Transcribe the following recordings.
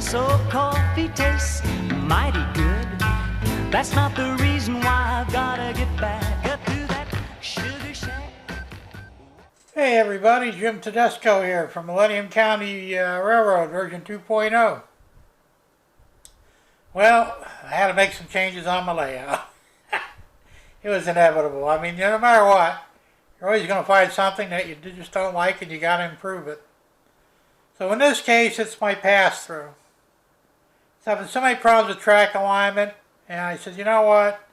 so coffee tastes mighty good. That's not the reason why I've gotta get back up to that sugar shack. Hey everybody, Jim Tedesco here from Millennium County Railroad version 2.0. Well, I had to make some changes on my layout. It was inevitable. I mean, no matter what, you're always going to find something that you just don't like and you got to improve it. So in this case, it's my pass-through. So I've had so many problems with track alignment, and I said, you know what,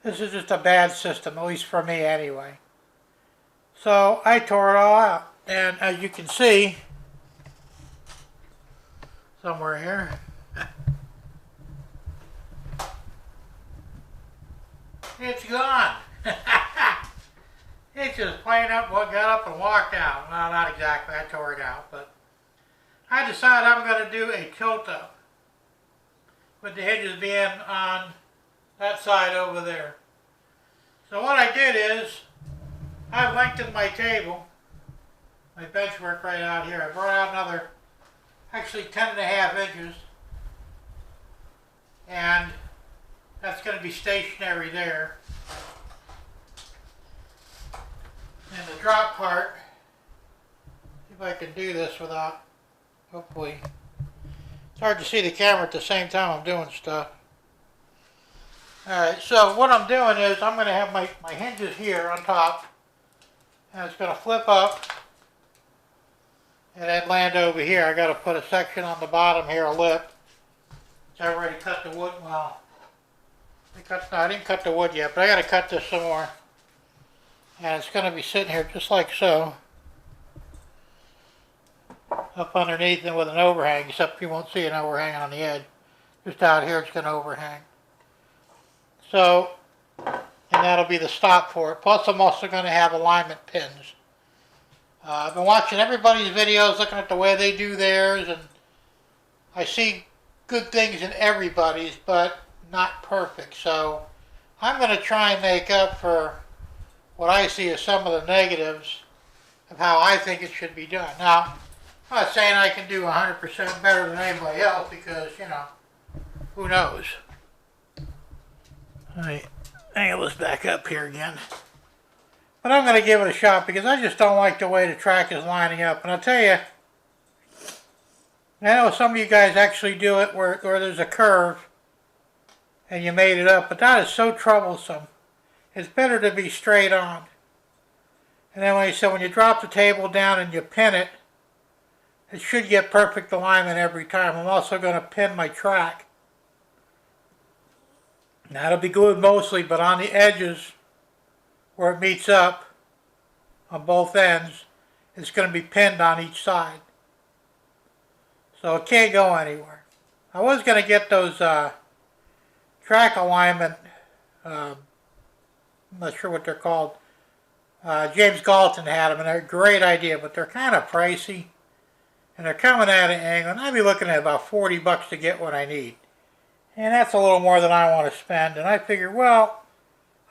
this is just a bad system, at least for me anyway. So I tore it all out, and as you can see, somewhere here, it's gone. It's just plain up, got up and walked out. Well, not exactly, I tore it out, but I decided I'm going to do a tilt-up with the hinges being on that side over there. So what I did is, I've lengthened my table, my bench work right out here. I brought out another, actually 10.5 inches, and that's going to be stationary there. And the drop part, see if I can do this without, hopefully, it's hard to see the camera at the same time I'm doing stuff. Alright, so what I'm doing is I'm going to have my hinges here on top, and it's going to flip up and then land over here. I got to put a section on the bottom here, a lip. So I already cut the wood, well, I didn't cut the wood yet, but I got to cut this some more. And it's going to be sitting here just like so, up underneath and with an overhang, except you won't see an overhang on the edge. Just out here it's going to overhang. So, and that'll be the stop for it. Plus I'm also going to have alignment pins. I've been watching everybody's videos, looking at the way they do theirs, and I see good things in everybody's, but not perfect. So I'm going to try and make up for what I see as some of the negatives of how I think it should be done. Now, I'm not saying I can do 100% better than anybody else because, you know, who knows. Alright, angle this back up here again. But I'm going to give it a shot because I just don't like the way the track is lining up. And I'll tell you, I know some of you guys actually do it where there's a curve and you made it up, but that is so troublesome. It's better to be straight on. And then when you drop the table down and you pin it, it should get perfect alignment every time. I'm also going to pin my track. That'll be good mostly, but on the edges where it meets up on both ends, it's going to be pinned on each side. So it can't go anywhere. I was going to get those track alignment, I'm not sure what they're called. James Galton had them, and they're a great idea, but they're kind of pricey. And they're coming at an angle, and I'd be looking at about $40 to get what I need. And that's a little more than I want to spend. And I figured, well,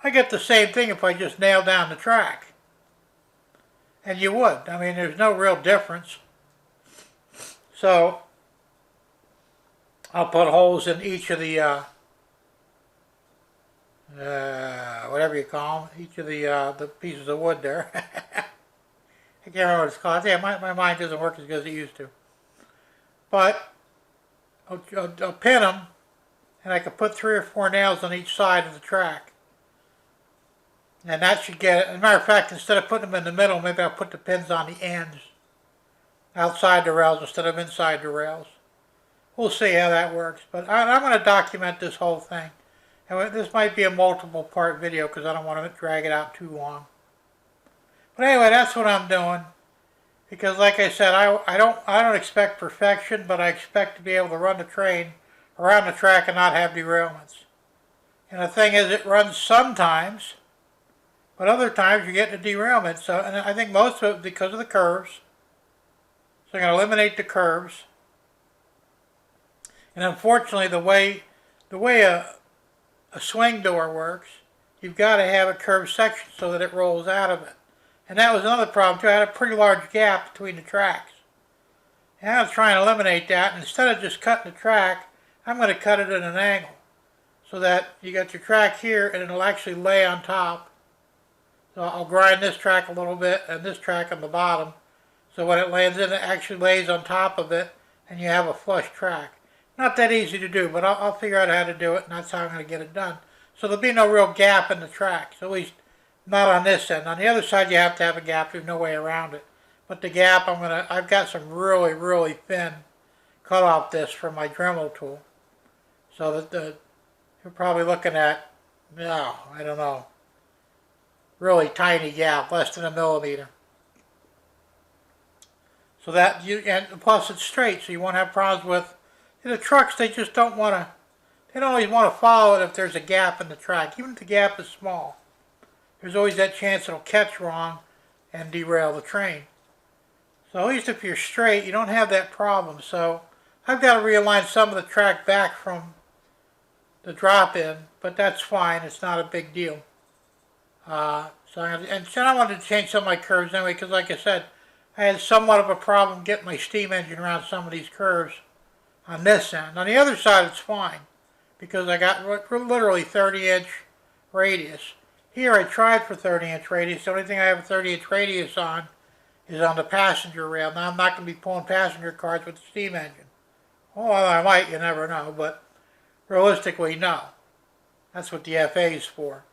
I get the same thing if I just nail down the track. And you would. I mean, there's no real difference. So, I'll put holes in each of the whatever you call them, each of the pieces of wood there. I can't remember what it's called. Yeah, my mind doesn't work as good as it used to. But I'll pin them, and I can put 3 or 4 nails on each side of the track. And that should get it. As a matter of fact, instead of putting them in the middle, maybe I'll put the pins on the ends, outside the rails instead of inside the rails. We'll see how that works. But I'm going to document this whole thing. And this might be a multiple part video because I don't want to drag it out too long. But anyway, that's what I'm doing. Because like I said, I don't expect perfection, but I expect to be able to run the train around the track and not have derailments. And the thing is, it runs sometimes, but other times you're getting a derailment. So, and I think most of it because of the curves. So I'm going to eliminate the curves. And unfortunately, the way a swing door works, you've got to have a curved section so that it rolls out of it. And that was another problem too. I had a pretty large gap between the tracks. And I was trying to eliminate that, and instead of just cutting the track, I'm going to cut it at an angle. So that you got your track here, and it'll actually lay on top. So I'll grind this track a little bit, and this track on the bottom. So when it lands in, it actually lays on top of it, and you have a flush track. Not that easy to do, but I'll figure out how to do it, and that's how I'm going to get it done. So there'll be no real gap in the tracks, at least not on this end. On the other side, you have to have a gap. There's no way around it. But the gap, I've got some really, really thin cutoff discs from my Dremel tool. So that you're probably looking at, no, I don't know, really tiny gap, less than a millimeter. So that and plus it's straight, so you won't have problems with, the trucks, they just don't want to, they don't always want to follow it if there's a gap in the track, even if the gap is small. There's always that chance it'll catch wrong and derail the train. So at least if you're straight, you don't have that problem. So I've got to realign some of the track back from the drop in, but that's fine. It's not a big deal. And I wanted to change some of my curves anyway, because like I said, I had somewhat of a problem getting my steam engine around some of these curves on this end. On the other side, it's fine, because I got literally 30-inch radius. Here I tried for 30-inch radius. The only thing I have a 30-inch radius on is on the passenger rail. Now I'm not going to be pulling passenger cars with the steam engine. Oh, well, I might, you never know, but realistically, no. That's what the FA is for.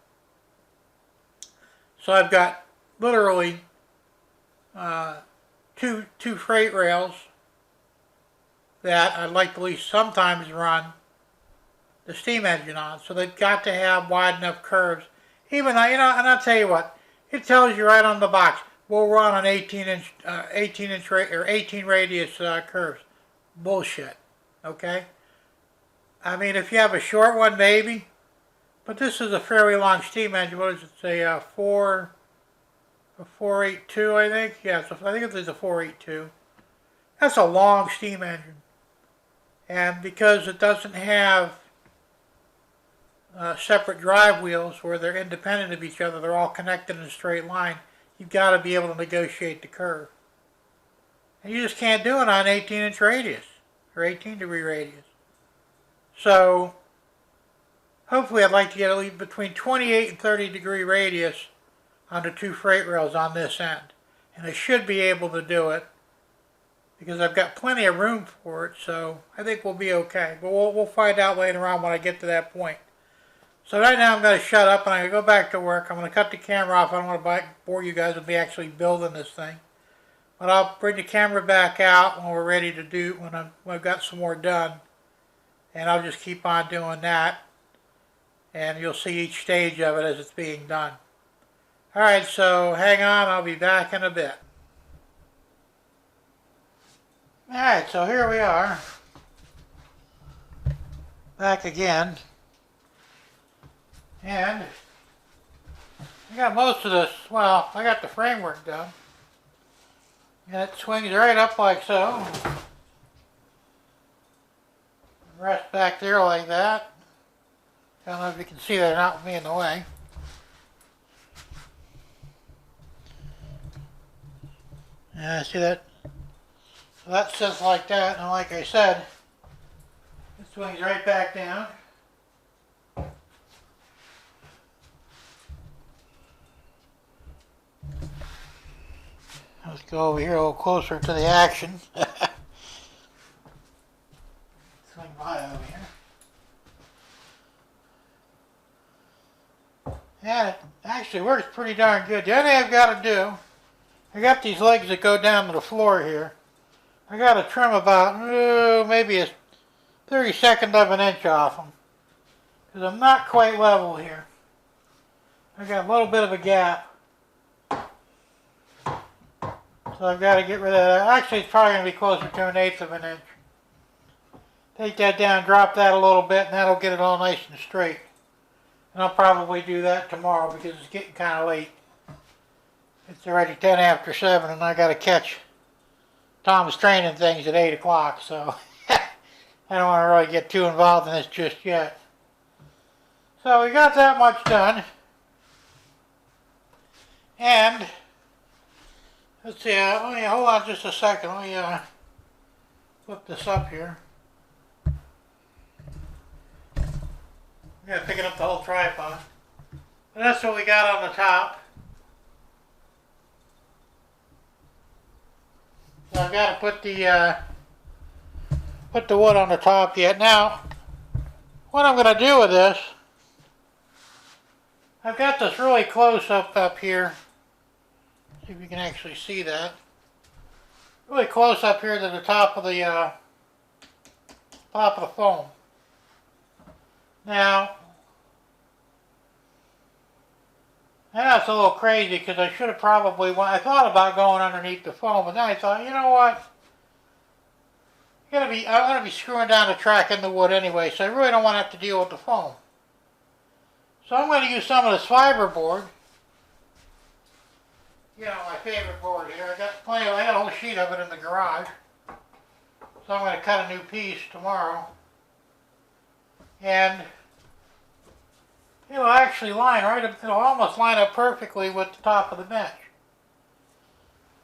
So I've got literally two freight rails that I'd like to at least sometimes run the steam engine on. So they've got to have wide enough curves. Even though, and I'll tell you what, it tells you right on the box, we'll run on 18 radius curves. Bullshit. Okay? I mean, if you have a short one, maybe. But this is a fairly long steam engine. What does it say? A 482, I think. Yeah, so I think it's a 482. That's a long steam engine. And because it doesn't have separate drive wheels where they're independent of each other, they're all connected in a straight line, you've got to be able to negotiate the curve. And you just can't do it on 18-inch radius or 18-degree radius. So hopefully I'd like to get at least between 28 and 30-degree radius on the two freight rails on this end. And I should be able to do it because I've got plenty of room for it, so I think we'll be okay. But we'll find out later on when I get to that point. So right now I'm going to shut up and I'm going to go back to work. I'm going to cut the camera off. I don't want to bore you guys with me actually building this thing. But I'll bring the camera back out when we're ready to do, when I've got some more done. And I'll just keep on doing that. And you'll see each stage of it as it's being done. Alright, so hang on. I'll be back in a bit. Alright, so here we are. Back again. And I got most of this, well, I got the framework done. And it swings right up like so. Rest back there like that. I don't know if you can see that or not with me in the way. Yeah, see that? So that sits like that, and like I said, it swings right back down. Let's go over here a little closer to the action. Swing by over here. Yeah, it actually works pretty darn good. The only thing I've got to do, I got these legs that go down to the floor here. I got to trim about, maybe a 32nd of an inch off them. Because I'm not quite level here. I got a little bit of a gap. So I've got to get rid of that. Actually, it's probably going to be closer to 1/8 of an inch. Take that down, drop that a little bit, and that'll get it all nice and straight. And I'll probably do that tomorrow because it's getting kind of late. It's already 10 after 7 and I got to catch Tom's training things at 8 o'clock, so I don't want to really get too involved in this just yet. So we got that much done. And let's see, let me hold on just a second. Let me flip this up here. I'm going to pick it up the whole tripod. But that's what we got on the top. So I've got to put the wood on the top yet. Now, what I'm going to do with this, I've got this really close up here. See if you can actually see that. Really close up here to the top of the foam. Now, that's a little crazy because I should have probably I thought about going underneath the foam, but then I thought, you know what? I'm going to be screwing down the track in the wood anyway, so I really don't want to have to deal with the foam. So I'm going to use some of this fiberboard. You know, my favorite board here. I got a whole sheet of it in the garage. So I'm going to cut a new piece tomorrow. And it'll actually line right up, it'll almost line up perfectly with the top of the bench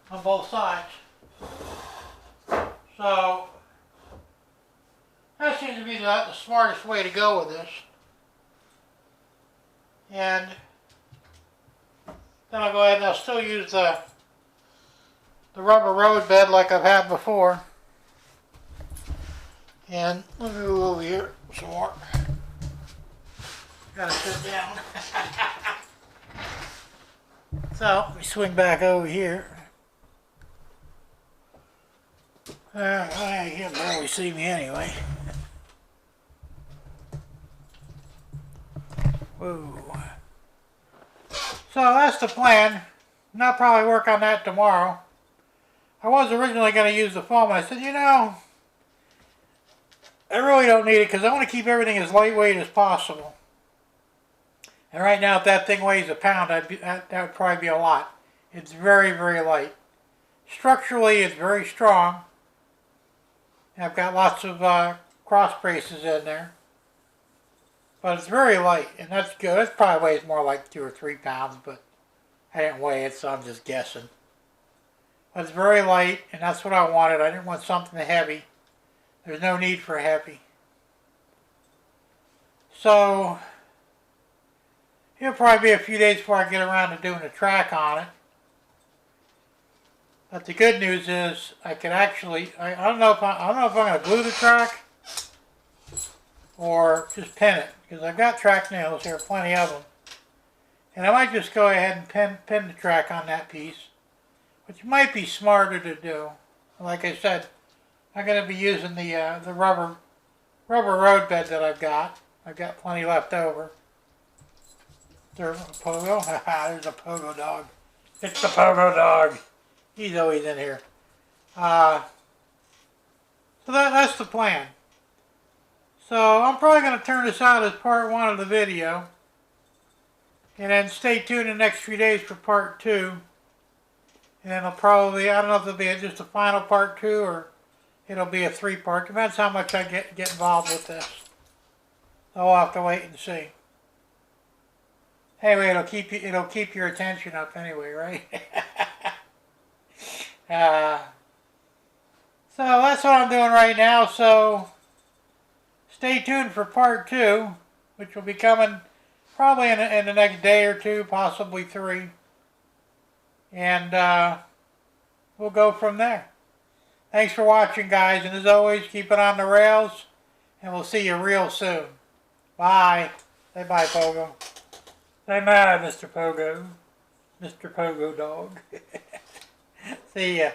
on both sides. So that seems to be the smartest way to go with this. And then I'll go ahead and I'll still use the rubber road bed like I've had before. And let me move over here some more. Gotta sit down. So let me swing back over here. You can barely see me anyway. Whoa. So that's the plan. And I'll probably work on that tomorrow. I was originally going to use the foam, and I said, you know, I really don't need it because I want to keep everything as lightweight as possible. And right now, if that thing weighs a pound, that would probably be a lot. It's very, very light. Structurally, it's very strong. And I've got lots of cross braces in there. But it's very light, and that's good. It probably weighs more like 2 or 3 pounds, but I didn't weigh it, so I'm just guessing. But it's very light, and that's what I wanted. I didn't want something heavy. There's no need for heavy. So it'll probably be a few days before I get around to doing a track on it. But the good news is I can actually, I don't know if I'm going to glue the track or just pin it, because I've got track nails here, plenty of them. And I might just go ahead and pin the track on that piece, which might be smarter to do. Like I said, I'm going to be using the rubber road bed that I've got. I've got plenty left over. There's a pogo. There's a pogo dog. It's the pogo dog. He's always in here. So that's the plan. So I'm probably going to turn this out as part 1 of the video. And then stay tuned in the next few days for part 2. And then I'll probably, I don't know if it'll be just a final part 2 or it'll be a 3-part. Depends how much I get involved with this. So I'll have to wait and see. Anyway, it'll keep your attention up anyway, right? So that's what I'm doing right now. So stay tuned for part 2, which will be coming probably in the next day or 2, possibly 3. And we'll go from there. Thanks for watching, guys. And as always, keep it on the rails. And we'll see you real soon. Bye. Say bye, Pogo. Say bye, Mr. Pogo. Mr. Pogo Dog. See ya.